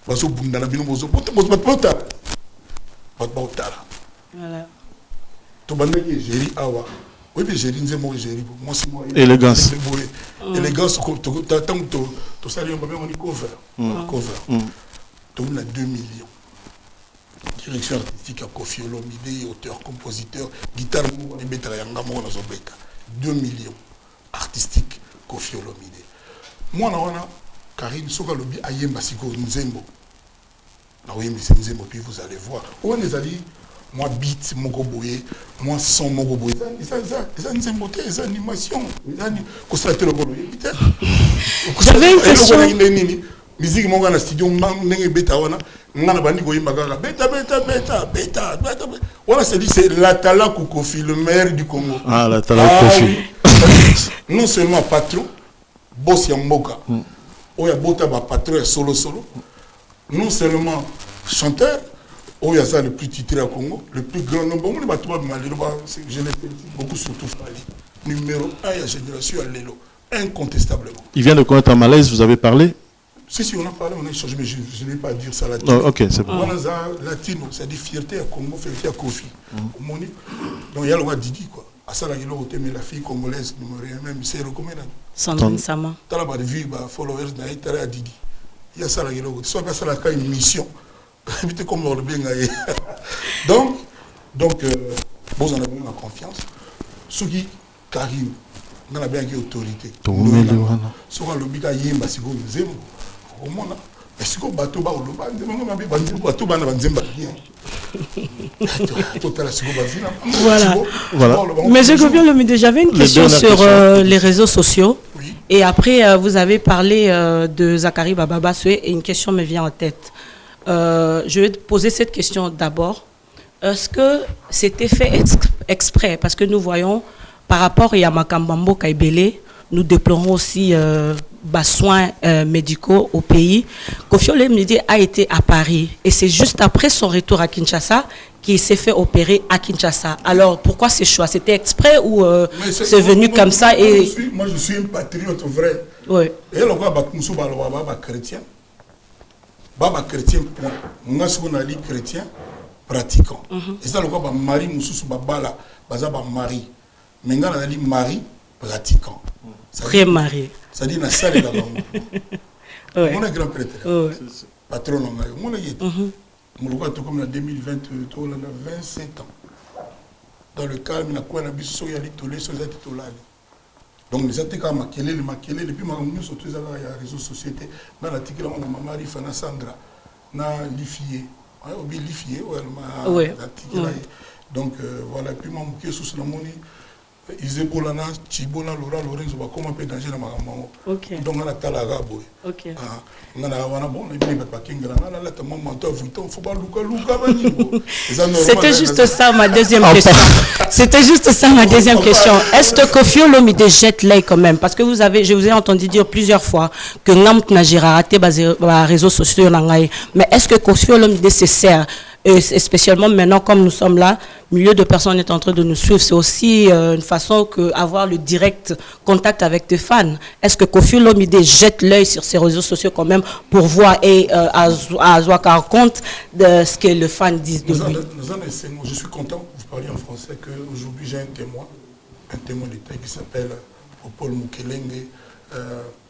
Vous avez dit, vous avez dit, vous avez dit, voilà. Tout le monde dit, j'ai dit, ah ouais. Oui, mais j'ai dit, moi, c'est moi. Élégance. Élégance, tant que tu sais, on est cover. Tu as 2 millions. Direction artistique à Kofi Olomide, auteur, compositeur, guitare, 2 millions. Artistique, Kofi Olomide. Moi, Karine, ce que je Ayemba Siko Nzembo. Puis vous allez voir. Où on est allé? Moi, beat, mon goboye, moi, son, mon goboye. C'est une animation. J'avais une question. Musique, mon gars, dans le studio, voilà, c'est l'Atala Kofi, le maire du Congo. Ah, l'Atala Kofi. Non seulement patron, boss Yamboka, ou Yabota, patron solo. Non seulement chanteur, où il y a ça le plus titré au Congo, le plus grand nombre. Je l'ai fait beaucoup, surtout Fali. Numéro 1 à génération à Lelo, incontestablement. Il vient de connaître un malaise, vous avez parlé? Si, on a parlé, on a échangé, mais je ne vais pas dire ça là. Oh, ok, c'est bon. Latino, c'est-à-dire fierté à Congo, fierté à Kofi. Donc il y a le roi Didi, quoi. À ça, il y a la fille congolaise, même, c'est recommandé. Sandrine Sama. Tu as la vie, followers, il y a Didi. Il y a ça, il y a ça, une mission. Comme on le bien. Donc, vous en avez la confiance. Ceux qui, Karim, on a bien une autorité. Ceux qui ont le biga yemba, si vous nous aimez, au monde, mais si vous bateau, voilà. Mais je reviens le midi. J'avais une question sur les réseaux sociaux. Oui. Et après, vous avez parlé de Zachary Bababa et une question me vient en tête. Je vais te poser cette question d'abord. Est-ce que c'était fait exprès? Parce que nous voyons, par rapport à Yamakambambo Kaibele, nous déplorons aussi soins médicaux au pays. Kofi Olomide a été à Paris et c'est juste après son retour à Kinshasa qu'il s'est fait opérer à Kinshasa. Alors pourquoi ce choix? C'était exprès ou c'est venu comme ça? Moi je suis un patriote vrai. Oui. Et le roi chrétien. Baba chrétien, on a dit chrétien pratiquant. Et ça, le roi mari, moussous babala, bazaba mari. Mais on a dit mari pratiquant. Très marié. Ça dit na salle là-bas. On est grand prêtre. Patron, on a dit. Mon roi, comme en 2020, on a 27 ans. Dans le calme, on a quoi, on a vu sur les tolés, sur les tolés. Donc, les attaques à Makele, et puis, nous sommes tous allés à la réseau société. Dans l'article, on a Maman Rifana Sandra, on a Lifié. On a oublié Lifié, oui. Donc, voilà. Puis, mon sous la monnaie, Isebolana, Chibona, Laura, Lorenzo, comment peut danger dans ma maman. Donc on a talaga boy. Ok. On a bon, on est pas kingra, on a là tellement mentor, faut pas Luka. C'était juste ça ma deuxième question. C'était juste ça ma deuxième question. Est-ce que Koffi Olomide jette l'œil quand même? Parce que je vous ai entendu dire plusieurs fois que Namt Najira raté basé réseaux sociaux nangai. Mais est-ce que Koffi Olomide se sert? Et spécialement maintenant, comme nous sommes là, milieu de personnes est en train de nous suivre, c'est aussi une façon qu'avoir le direct contact avec tes fans. Est-ce que Koffi Olomide jette l'œil sur ses réseaux sociaux quand même pour voir et à avoir compte de ce que les fans disent de lui? Je suis content, vous parlez en français, qu'aujourd'hui j'ai un témoin d'État qui s'appelle Popol Mukelenge.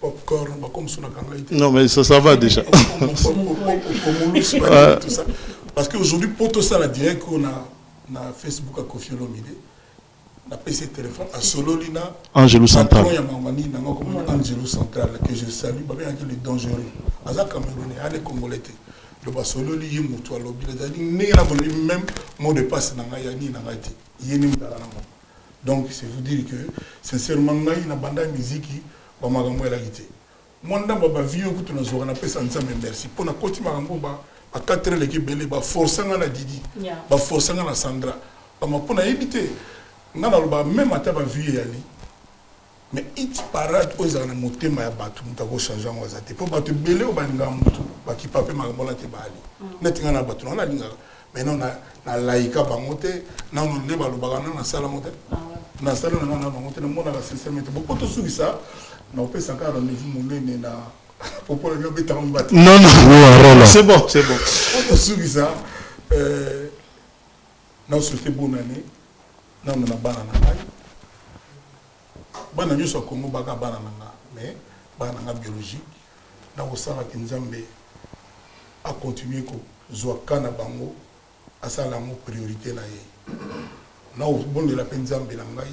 Popcorn, comme ça. Non, mais ça va déjà. Tout ça. Parce qu'aujourd'hui, pour tout ça, la direct qu'on a Facebook à Koffi Olomide, on a PC téléphone à Sololina, Angelo Central. Angelo Central, que je salue, il est dangereux. Aza Camerounais, allez Congolais. Le Basololi, il m'a dit, même mot de passe, donc, c'est vous dire que, sincèrement, il y a une bande de musique. Moi, je vie on appelle ça merci. Pour la côté, à 4 heures, l'équipe belé, forçant à Didi, forçant à Sandra. Pour éviter, même à ta vie, mais il parade aux amis, monter ma bateau, nous changer en wazate. Pour battre belé au Bangamoutou, qui pape ma bola te bali. Net dans la bateau, on a dit, mais non, na laïka bangote, non, on n'est pas le bagana, na salamote. Na salon, on a monté le monde à la sincèrement. Pour tout ça, on peut s'en rendez-vous mon nez na pour pas le mettre en bateau. Non, c'est bon, c'est bon. Pour tout ça, nous souhaitons bonne année. Nous avons banana. Banana nous sommes comme banana, mais banana biologique. Nous avons ça qui nous a continué que Zoakana bango à ça la priorité na ye. Nous bon de la peine Zambé langai.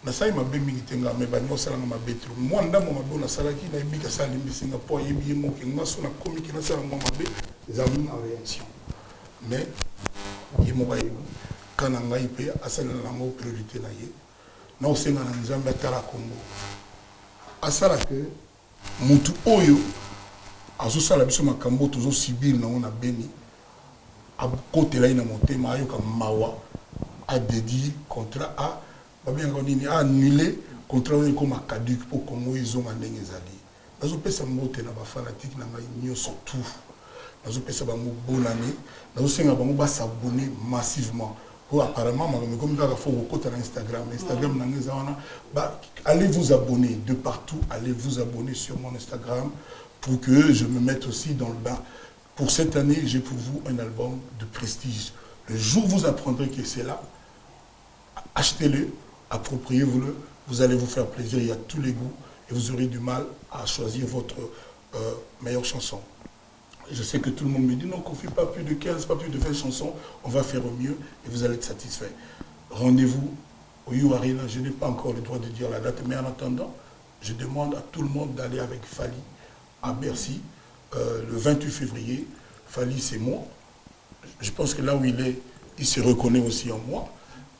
Na sai mabe mingi tenga me ba nyosala na mabe tru mwanda mo mabe na salaki na ibika sali mbi Singapore yebi mo ke ngaso na komiki na sala mo mabe zamu en réaction mais yemo ba yebi kana ngai pe asala na mo priorité na ye na osenga na Nzambe atala Congo asala ke mutu oyo azo sala biso makambo tozo sibir na ona beni abokotela ina motema ayoka mawa a dédié contrat à a annulé contrat comme caduc pour Congo ils ont mandé ezali nazo pesa mbote na ba fanatique na ngai nyoso tout nazo pesa bango bonne année nazo senga bango ba s'abonner massivement pour apparemment comme ça faut côté na Instagram na ngai zawana ba allez vous abonner de partout, allez vous abonner sur mon Instagram pour que je me mette aussi dans le bain. Pour cette année, j'ai pour vous un album de prestige. Le jour où vous apprendrez que c'est là, achetez-le, appropriez-vous-le, vous allez vous faire plaisir, il y a tous les goûts et vous aurez du mal à choisir votre meilleure chanson. Je sais que tout le monde me dit non, qu'on ne fait pas plus de 15, pas plus de 20 chansons, on va faire au mieux et vous allez être satisfait. Rendez-vous au You Arena, je n'ai pas encore le droit de dire la date, mais en attendant, je demande à tout le monde d'aller avec Fally à Bercy le 28 février. Fally, c'est moi. Je pense que là où il est, il se reconnaît aussi en moi.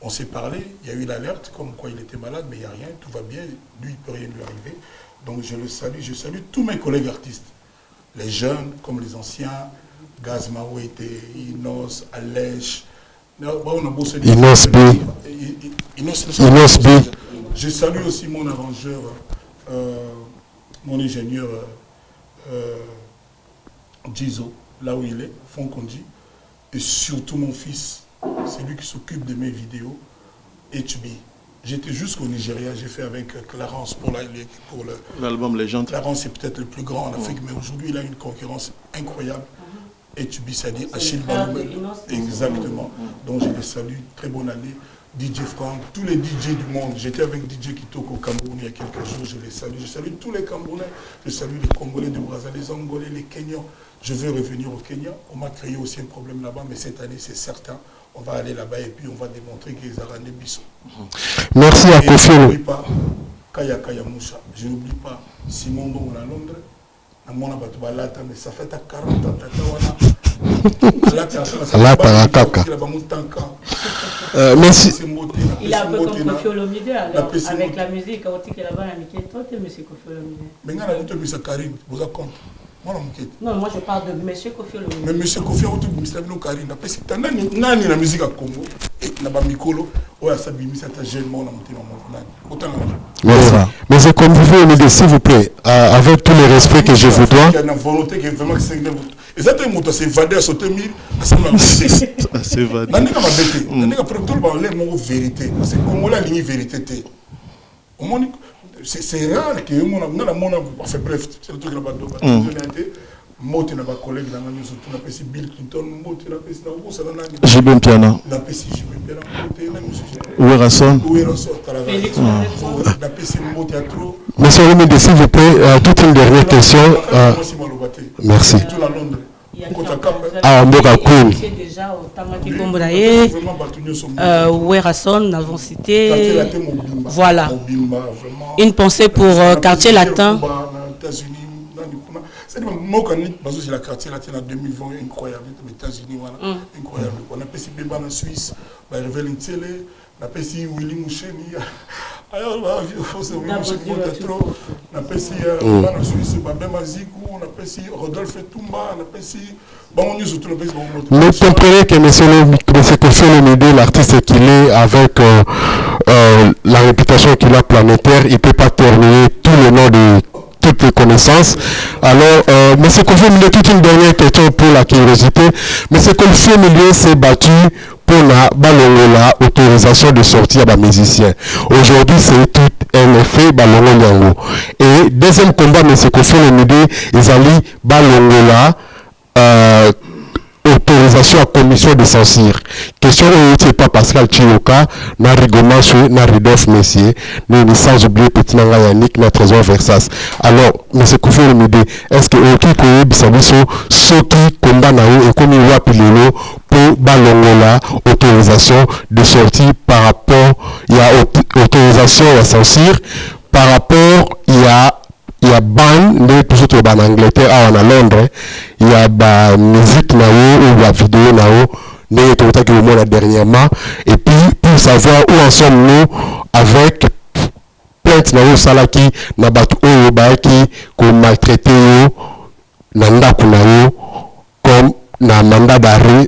On s'est parlé, il y a eu l'alerte, comme quoi il était malade, mais il n'y a rien, tout va bien, lui, il ne peut rien lui arriver. Donc je le salue, je salue tous mes collègues artistes, les jeunes comme les anciens, Gaz Mawete, Inos, Alèche, Inos B. Je salue aussi mon arrangeur, mon ingénieur Gizo, là où il est, Fonkondi, et surtout mon fils, c'est lui qui s'occupe de mes vidéos, HB. J'étais jusqu'au Nigeria, j'ai fait avec Clarence pour l'album Légende. Clarence est peut-être le plus grand en Afrique, mais aujourd'hui il a une concurrence incroyable. HB, c'est-à-dire Achille Baloumel. Exactement. Donc je les salue, très bonne année. DJ Frank, tous les DJ du monde. J'étais avec DJ Kitoko au Cameroun il y a quelques jours, je les salue. Je salue tous les Camerounais, je salue les Congolais de Brazzaville, les Angolais, les Kenyans. Je veux revenir au Kenya. On m'a créé aussi un problème là-bas, mais cette année, c'est certain. On va aller là-bas et puis on va démontrer qu'ils ont des bisous. Merci à Koffi. Je n'oublie pas Kaya Kaya Moussa. Je n'oublie pas Simon Dong à Londres. Mais ça fait à 40 ans. Merci. Il est un peu comme Kofi Olomide, alors, avec la musique, quand il est là-bas, il toi, tu es M. Kofi Olomide. Mais il y a Karine, vous avez compte. Non, moi je parle de M. Kofi Olomide. Mais M. Kofi Olomide, Karine, parce que tu as la musique à Congo, et tu as Mikolo, ou à Sabimi, c'est un jeune monde Merci. Mais c'est comme vous voulez, s'il vous plaît, avec tous les respects que je vous dois. Il y a une volonté qui est vraiment exactement, c'est évadé à sauter mille, c'est évadé. Vérité. C'est comme la ligne vérité. C'est rare que enfin bref, c'est le truc là-bas. Moi, tu n'as pas collègue dans la maison, tu n'as pas si Bill Clinton, moi, tu n'as pas si Naoubo, J'ai bien piano. Tu n'as pas si j'ai bien piano. Où est Rasson? Félix, Monsieur Olomide, s'il vous plaît, toute une dernière question. Merci. Ah, Mboka Queen. Déjà au Tamaki Komboraye, Ouerasson, nous avons cité. Voilà. Une pensée pour Quartier Latin. C'est la quartier latin en 2020, incroyable. Les États-Unis, incroyable. On a passé Béba en Suisse, on a révélé une télé, on a passé Willy Moucheni. Alors, on a passé Béba en Suisse, Babema Zikou, on a passé Rodolphe Toumba, on a passé. Mais comprenez que M. Kofi Olomide, l'artiste qu'il est, avec la réputation qu'il a planétaire, il ne peut pas terminer tout le nom de toutes les connaissances. Alors, M. Kofi Olomide, toute une dernière question pour la curiosité. M. Kofi Olomide s'est battu pour la balongola autorisation de sortir à musicien. Aujourd'hui, c'est tout un effet balongola. Et deuxième combat, M. Kofi Olomide, ils allaient balongola autorisation à commission de censure. Question où pas Pascal Chioka, na Rigoma Chou, na Ridolf Messier, ni sans oublier Petit Nanga Yannick, na Trésor Versas. Alors, M. Kofi Olomide, est-ce que au qui koye bisabiso, soki komba na ou et comme il va pilolo pour balongola autorisation de sortie par rapport, il y a autorisation à censure par rapport, il y a ban de toujours en Angleterre en Londres, il y a la musique ou la vidéo là dernièrement, et puis pour savoir où en sommes-nous avec plainte na salaki na batu oyo baaki ko maltraité nanda kunayo comme na mandat d'arrêt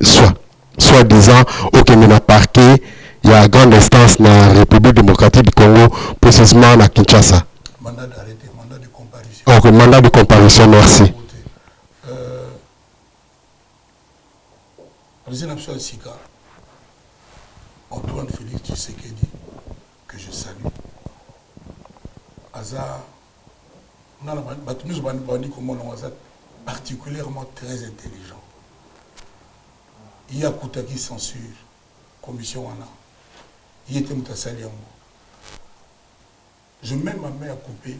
soit disant OK na parquet, il y a grande instance na République démocratique du Congo, précisément na Kinshasa. Mandat d'arrêt, mandat de comparution. Ok, mandat de comparution, merci. Président Absol Sika, Antoine Félix Tshisekedi, que je salue. Aza, particulièrement très intelligent. Il y a Koutaki censure, commission Wana. Il était Moutasaliango. Je mets ma main à couper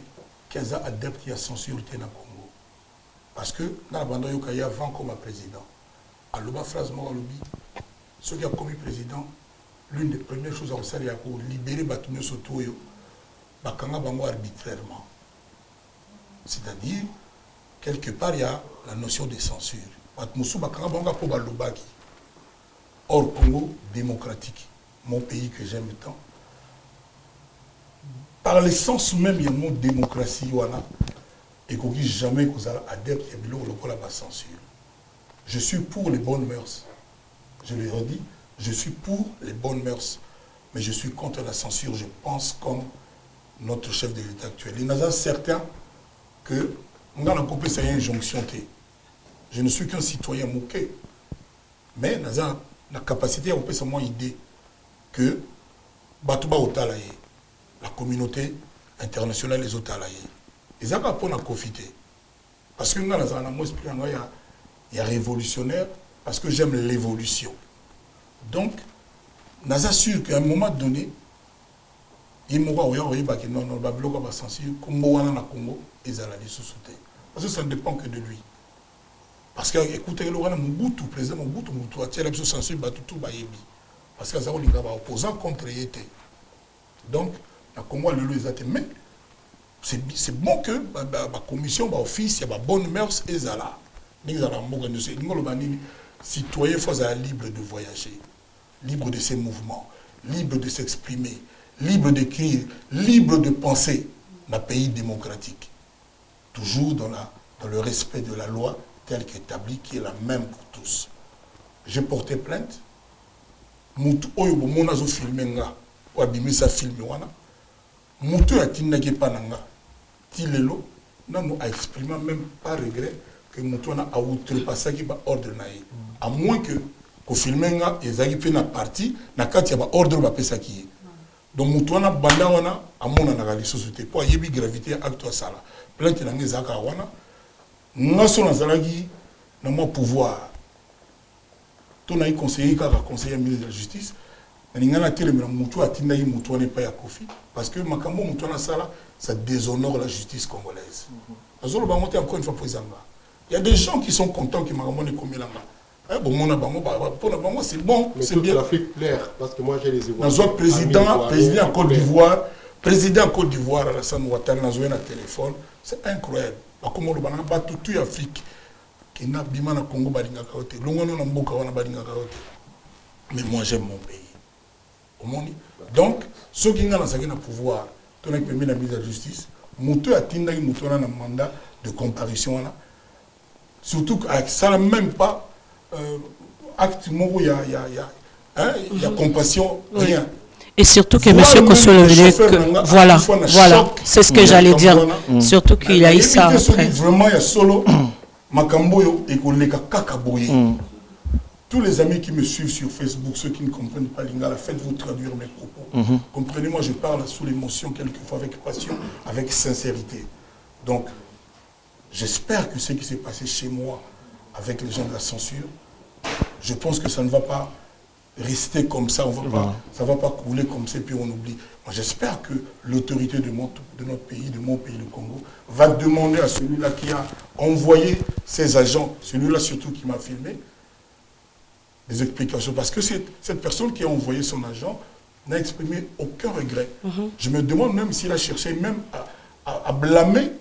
qu'ils a adepte qui a censuré le Congo. Parce que dans la bande il y a 20 comme président. À l'Oba phrase Moralobi, ceux qui ont commis président, l'une des premières choses à faire, c'est pour libérer Batumio Sotoyo, Bakanga Bango arbitrairement. C'est-à-dire, quelque part, il y a la notion de censure. Batmusu Bakanga Bango pour Balobaki. Or, Congo démocratique, mon pays que j'aime tant. Par l'essence même, il y a un mot démocratie, voilà, et qu'on ne dit jamais que vous avez adepte, il y a la censure. Je suis pour les bonnes mœurs. Je le redis, je suis pour les bonnes mœurs, mais je suis contre la censure, je pense, comme notre chef de l'État actuel. Il y en a certains que, on a coupé ça, il y a une injonction. Je ne suis qu'un citoyen moqué, mais on a la capacité à couper ça, moi, idée que Batouba Otalaye, la communauté internationale les autres alaïs. Ils ont pas à profiter. Parce que nous, dans mon esprit, il y a révolutionnaire, parce que j'aime l'évolution. Donc, nous assurons qu'à un moment donné, il y a un bloc de censure, comme au Congo, ils allaient les sous-souter. Parce que ça ne dépend que de lui. Parce que, écoutez, le président Mobutu, il y a la censure, parce que ça a opposant contre l'État. Donc, Congo mais c'est bon que la commission, l'office, il y a bonne mœurs et ça là. Les citoyens sont libres de voyager. libre de ses mouvements, libre de s'exprimer, libre d'écrire, libre de penser, dans un pays démocratique. Toujours dans le respect de la loi telle qu'établie, qui est la même pour tous. J'ai porté plainte. Moutou oyo bomona zo filmer nga, ou abimisa filmer wana. Moutou a tinaki pananga. Tilelo, non a exprimé même pas regret que Moutou a outrepassé qui ba ordre naï. À moins que filmer nga ezaki pe na parti na kati ya ba ordre ba pesa ki. Donc Moutou a banda wana amona na gali société pour yebi gravité acte à sala. Plainte na ngezaka wana. Nga so na zalaki na mo pouvoir. Ton a conseiller ministre de la justice. Ningana tele mais Moutou a tinaki Moutou n'est pas ya Kofi parce que makambo Moutou na sala ça déshonore la justice congolaise. Azolo ba monter encore une fois président. Il y a des gens qui sont contents que makambo ne comme là. Bon mon bango pour la bango c'est bon, c'est bien. L'Afrique claire parce que moi j'ai les évoqués. Nazo président en Côte d'Ivoire, président en Côte d'Ivoire Alassane Ouattara nazo na téléphone, c'est incroyable. Comme le banana ba tout Afrique qui n'a bima na Congo balinga kaote. Longono na mboka wana balinga kaote. Mais moi j'aime mon pays. Donc, ceux qui ont un pouvoir, qui ont permis la mise à la justice, Moutou a tindaki Moutou a un mandat de comparution. Surtout que ça n'a même pas acte où il y a compassion, rien. Et surtout que M. Kosolo voilà, c'est ce que j'allais dire. Surtout qu'il a eu ça après. Vraiment, il y a solo Makamboyo et Koleka Kakaboye. Tous les amis qui me suivent sur Facebook, ceux qui ne comprennent pas Lingala, faites-vous traduire mes propos. Comprenez-moi, je parle sous l'émotion, quelquefois avec passion, avec sincérité. Donc, j'espère que ce qui s'est passé chez moi avec les gens de la censure, je pense que ça ne va pas rester comme ça, ça ne va pas couler comme ça, puis on oublie. Moi, j'espère que l'autorité de notre pays, de mon pays, le Congo, va demander à celui-là qui a envoyé ses agents, celui-là surtout qui m'a filmé, des explications. Parce que cette personne qui a envoyé son agent n'a exprimé aucun regret. Je me demande même s'il a cherché même à blâmer,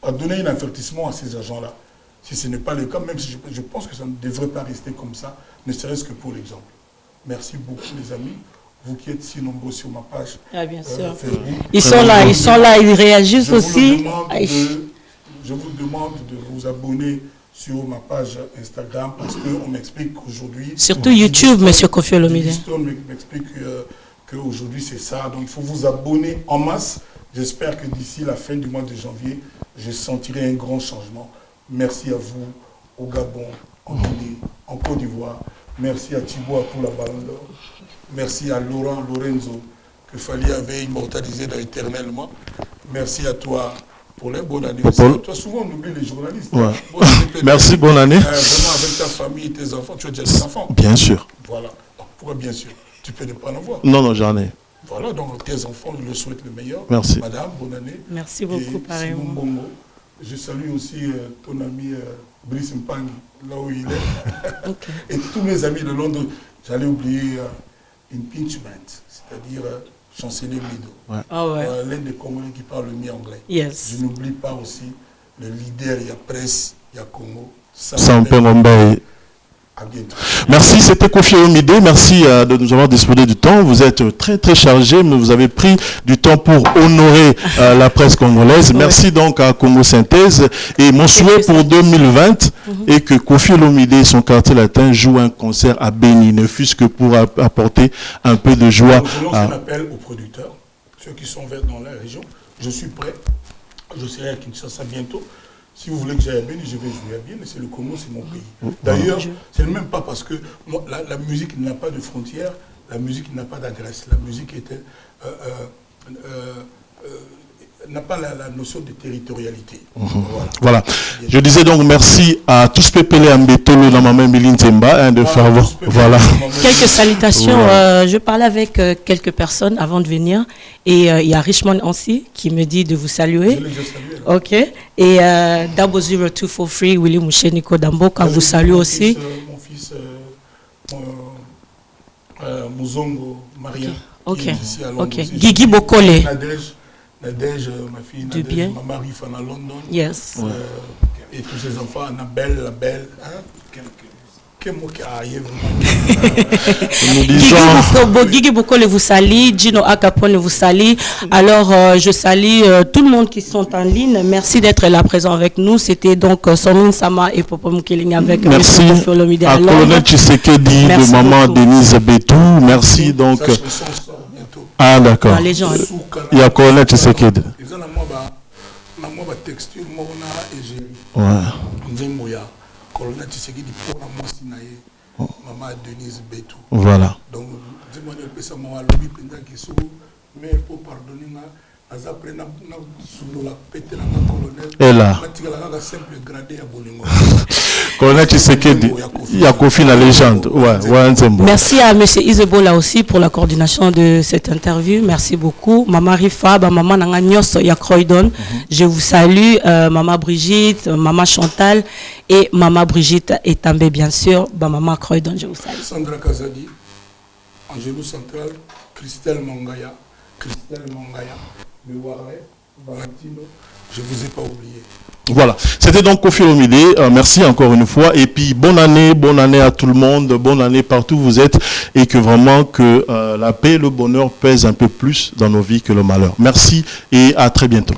à donner un avertissement à ces agents-là. Si ce n'est pas le cas, même si je pense que ça ne devrait pas rester comme ça, ne serait-ce que pour l'exemple. Merci beaucoup les amis. Vous qui êtes si nombreux sur ma page bien sûr. Facebook. Ils sont là, ils réagissent aussi. Je vous demande de vous abonner sur ma page Instagram parce qu'on m'explique qu'aujourd'hui... Surtout YouTube, M. Kofi Olomide. On m'explique qu'aujourd'hui c'est ça. Donc il faut vous abonner en masse. J'espère que d'ici la fin du mois de janvier, je sentirai un grand changement. Merci à vous, au Gabon, en Guinée, en Côte d'Ivoire. Merci à Thibaut pour la Ballon d'Or. Merci à Laurent Lorenzo, que Fali avait immortalisé éternellement. Merci à toi. Pour les bonnes années aussi. Toi, souvent, on oublie les journalistes. Ouais. Merci, bonne année. Vraiment, avec ta famille et tes enfants, tu as déjà des enfants. Bien sûr. Voilà. Donc, pourquoi bien sûr? Tu peux ne pas en avoir. Non, j'en ai. Voilà, donc tes enfants, je leur souhaite le meilleur. Merci. Madame, bonne année. Merci beaucoup, pareillement. Bongo. Je salue aussi ton ami Brice Mpang, là où il est. Okay. Et tous mes amis de Londres. J'allais oublier impeachment, c'est-à-dire... chancelier Mido. Ouais. L'un des Congolais qui parle le mieux anglais. Yes. Je n'oublie pas aussi le leader, il y a presse, il y a Congo. Sampé. À bientôt. Merci, c'était Kofi Olomide. Merci de nous avoir disposé du temps. Vous êtes très très chargé, mais vous avez pris du temps pour honorer la presse congolaise. Merci donc à Congo Synthèse. Et mon souhait pour 2020 est que Kofi Olomide et son quartier latin jouent un concert à Béni, ne fût-ce que pour apporter un peu de joie. Donc, je lance un appel aux producteurs, ceux qui sont dans la région. Je suis prêt. Je serai à Kinshasa bientôt. Si vous voulez que j'aille à Béni, je vais jouer à Béni, mais c'est le Congo, c'est mon pays. D'ailleurs, ce n'est même pas parce que moi, la musique n'a pas de frontières, la musique n'a pas d'adresse. La musique n'a pas la notion de territorialité. Voilà. Je disais donc merci à tous Pépélé Ambetolo dans ma main Miline Temba de faire voilà. Quelques salutations. Je parlais avec quelques personnes avant de venir et il y a Richmond aussi qui me dit de vous saluer. Je l'ai déjà salué. Ok. Et 00243 Willy Moucheniko Damboka vous salue aussi. Mon fils Mouzongo Maria. Ok. Ici à Londres. Ok. Guigui Bokole. Nadège, ma fille Nadège, ma mari à London. Yes. Et tous ses enfants, Annabelle, la belle. Hein? Nous disons... Guigui Bokole vous salue, Gino Akapone vous salue. Alors, je salue tout le monde qui sont en ligne. Merci d'être là présent avec nous. C'était donc Somin Sama et Popo Mukeling avec merci à Colonel Tshisekedi de maman Denise Betou. Merci donc. Ah d'accord. Il y a Colonel Tshisekedi. Ouais. Maman Denise Betou. Voilà. Donc, dis-moi, mais pour pardonner, et là. Colonel Tshisekedi, il y a Kofi la légende. Merci à M. Isebola aussi pour la coordination de cette interview. Merci beaucoup. Maman Rifa, maman Nanganyos Yakroydon. Je vous salue. Maman Brigitte, maman Chantal et maman Brigitte Etambe, bien sûr. Maman Croydon, je vous salue. Sandra Kazadi, Angelou Central, Christelle Mangaya, Valentino, je ne vous ai pas oublié. Voilà, c'était donc Kofi Olomide. Merci encore une fois. Et puis bonne année à tout le monde, bonne année partout où vous êtes. Et que vraiment que la paix et le bonheur pèsent un peu plus dans nos vies que le malheur. Merci et à très bientôt.